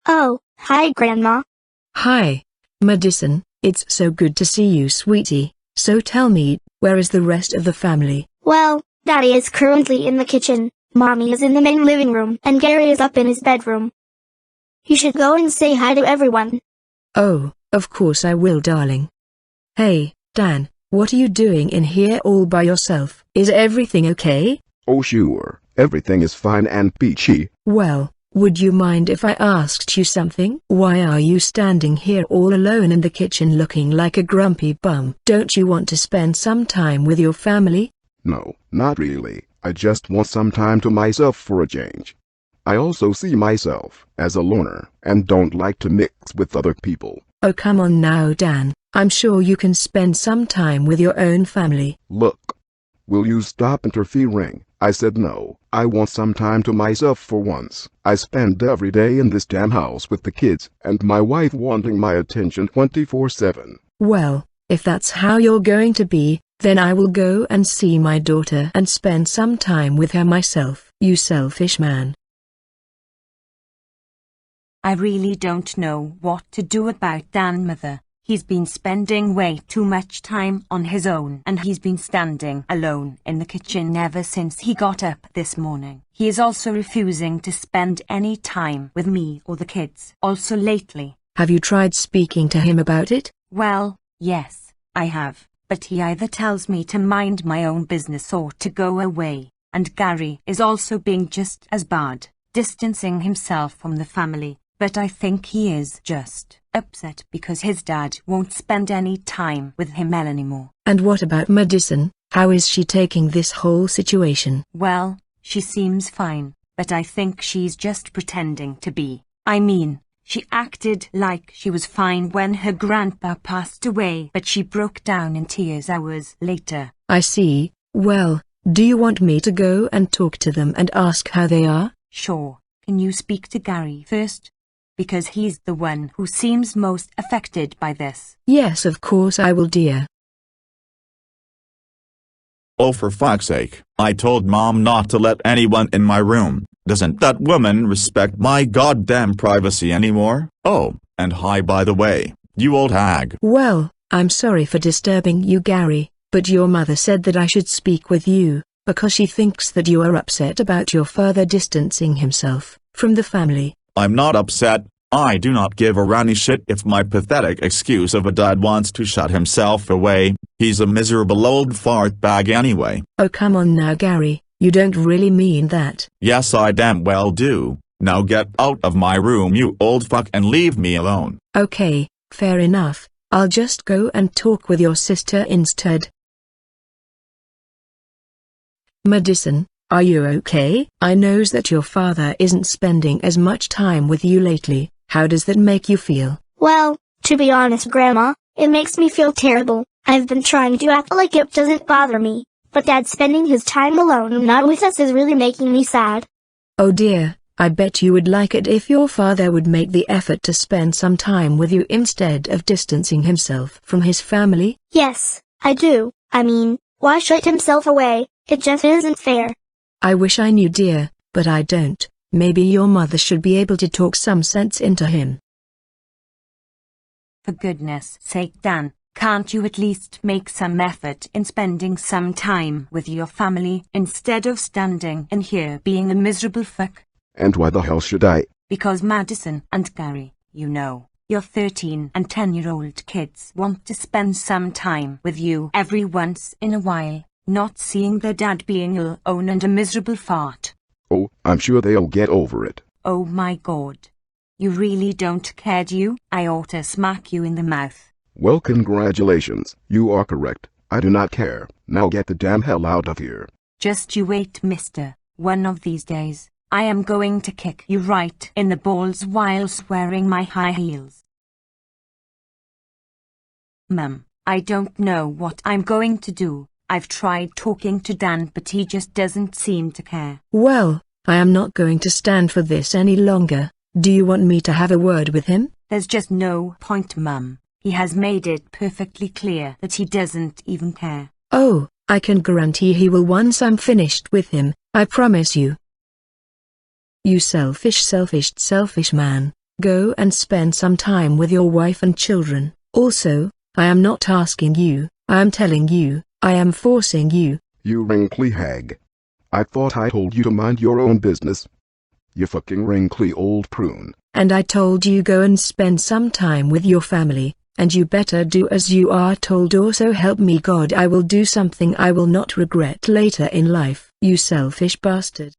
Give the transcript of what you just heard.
Oh, hi Grandma. Hi, Madison, it's so good to see you, sweetie. So tell me, where is the rest of the family? Well, Daddy is currently in the kitchen, Mommy is in the main living room, and Gary is up in his bedroom. You should go and say hi to everyone. Oh, of course I will, darling. Hey, Dan, what are you doing in here all by yourself? Is everything okay? Oh sure, everything is fine and peachy. Well, would you mind if I asked you something? Why are you standing here all alone in the kitchen looking like a grumpy bum? Don't you want to spend some time with your family? No, not really. I just want some time to myself for a change. I also see myself as a loner and don't like to mix with other people. Oh come on now, Dan. I'm sure you can spend some time with your own family. Look, will you stop interfering? I said no. I want some time to myself for once. I spend every day in this damn house with the kids and my wife wanting my attention 24/7. Well, if that's how you're going to be, then I will go and see my daughter and spend some time with her myself. You selfish man. I really don't know what to do about Dan, Mother. He's been spending way too much time on his own, and he's been standing alone in the kitchen ever since he got up this morning. He is also refusing to spend any time with me or the kids. Also lately. Have you tried speaking to him about it? Well, yes, I have. But he either tells me to mind my own business or to go away. And Gary is also being just as bad, distancing himself from the family. But I think he is just upset because his dad won't spend any time with him anymore. And what about Madison? How is she taking this whole situation? Well, she seems fine, but I think she's just pretending to be. I mean, she acted like she was fine when her grandpa passed away, but she broke down in tears hours later. I see. Well, do you want me to go and talk to them and ask how they are? Sure. Can you speak to Gary first? Because he's the one who seems most affected by this. Yes, of course I will, dear. Oh, for fuck's sake, I told Mom not to let anyone in my room. Doesn't that woman respect my goddamn privacy anymore? Oh, and hi by the way, you old hag. Well, I'm sorry for disturbing you, Gary, but your mother said that I should speak with you, because she thinks that you are upset about your father distancing himself from the family. I'm not upset. I do not give a runny shit if my pathetic excuse of a dad wants to shut himself away. He's a miserable old fart bag anyway. Oh come on now, Gary, you don't really mean that. Yes, I damn well do. Now get out of my room, you old fuck, and leave me alone. Okay, fair enough. I'll just go and talk with your sister instead. Madison, are you okay? I knows that your father isn't spending as much time with you lately. How does that make you feel? Well, to be honest Grandma, it makes me feel terrible. I've been trying to act like it doesn't bother me, but Dad spending his time alone and not with us is really making me sad. Oh dear, I bet you would like it if your father would make the effort to spend some time with you instead of distancing himself from his family. Yes, I do. I mean, why shut himself away? It just isn't fair. I wish I knew, dear, but I don't. Maybe your mother should be able to talk some sense into him. For goodness sake, Dan, can't you at least make some effort in spending some time with your family instead of standing in here being a miserable fuck? And why the hell should I? Because Madison and Gary, you know, your 13 and 10-year-old kids want to spend some time with you every once in a while. Not seeing their dad being alone and a miserable fart. Oh, I'm sure they'll get over it. Oh my God. You really don't care, do you? I ought to smack you in the mouth. Well, congratulations. You are correct. I do not care. Now get the damn hell out of here. Just you wait, mister. One of these days, I am going to kick you right in the balls whilst wearing my high heels. Mum, I don't know what I'm going to do. I've tried talking to Dan, but he just doesn't seem to care. Well, I am not going to stand for this any longer. Do you want me to have a word with him? There's just no point, Mum. He has made it perfectly clear that he doesn't even care. Oh, I can guarantee he will once I'm finished with him, I promise you. You selfish man. Go and spend some time with your wife and children. Also, I am not asking you, I am telling you, I am forcing you. You wrinkly hag. I thought I told you to mind your own business. You fucking wrinkly old prune. And I told you go and spend some time with your family, and you better do as you are told, or so help me God I will do something I will not regret later in life. You selfish bastard.